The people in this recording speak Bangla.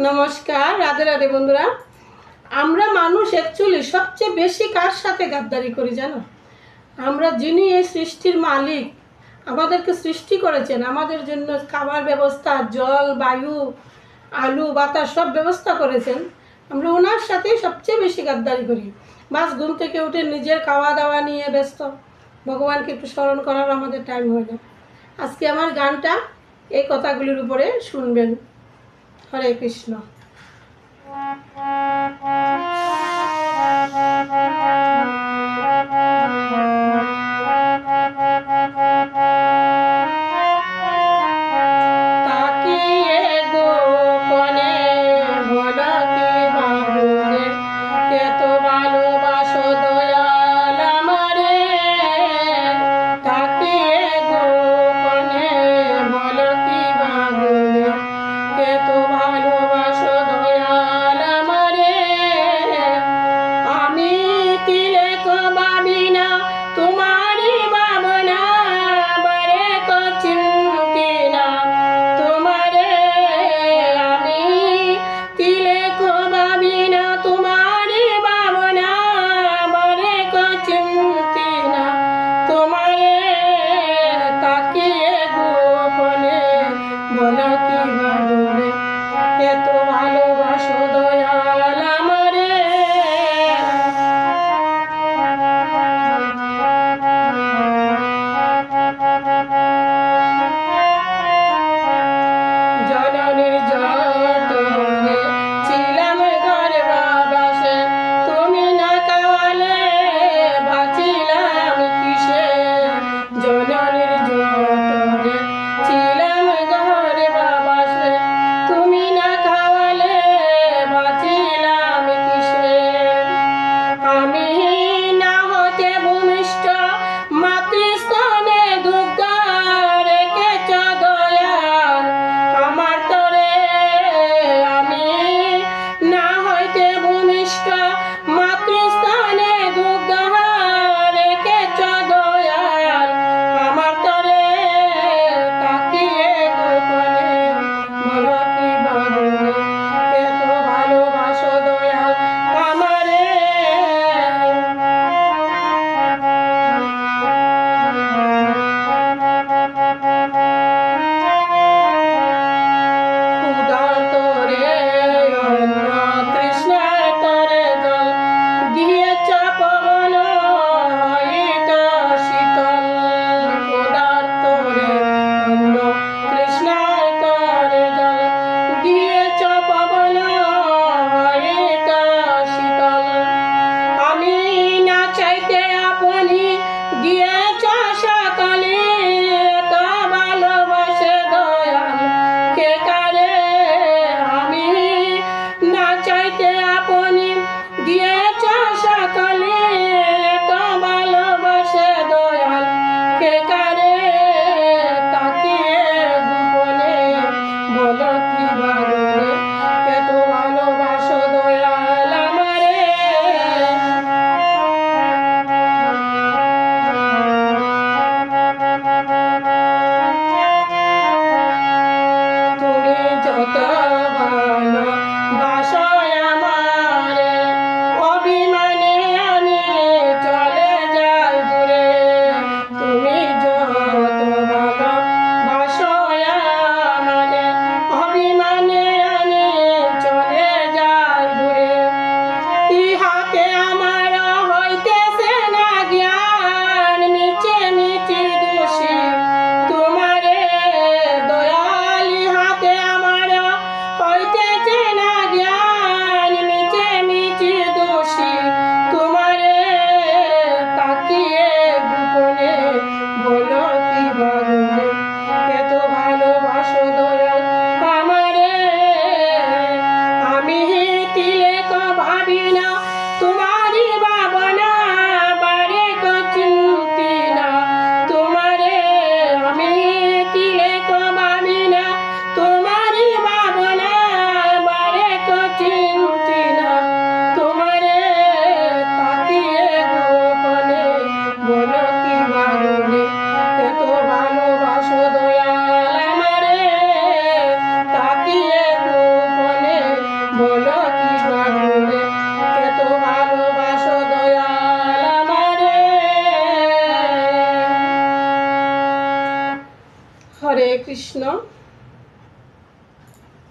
নমস্কার, রাধে রাধে বন্ধুরা। আমরা মানুষ অ্যাকচুয়ালি সবচেয়ে বেশি কার সাথে গাদ্দারি করি জানো? আমরা যিনি এই সৃষ্টির মালিক, আমাদেরকে সৃষ্টি করেছেন, আমাদের জন্য খাবার ব্যবস্থা, জল, বায়ু, আলু, বাতাস সব ব্যবস্থা করেছেন, আমরা ওনার সাথেই সবচেয়ে বেশি গাদ্দারি করি। বাস ঘুম থেকে উঠে নিজের খাওয়া দাওয়া নিয়ে ব্যস্ত, ভগবানকে একটু স্মরণ করার আমাদের টাইম হয় না। আজকে আমার গানটা এই কথাগুলির উপরে শুনবেন। হরে কৃষ্ণ। হরে কৃষ্ণ।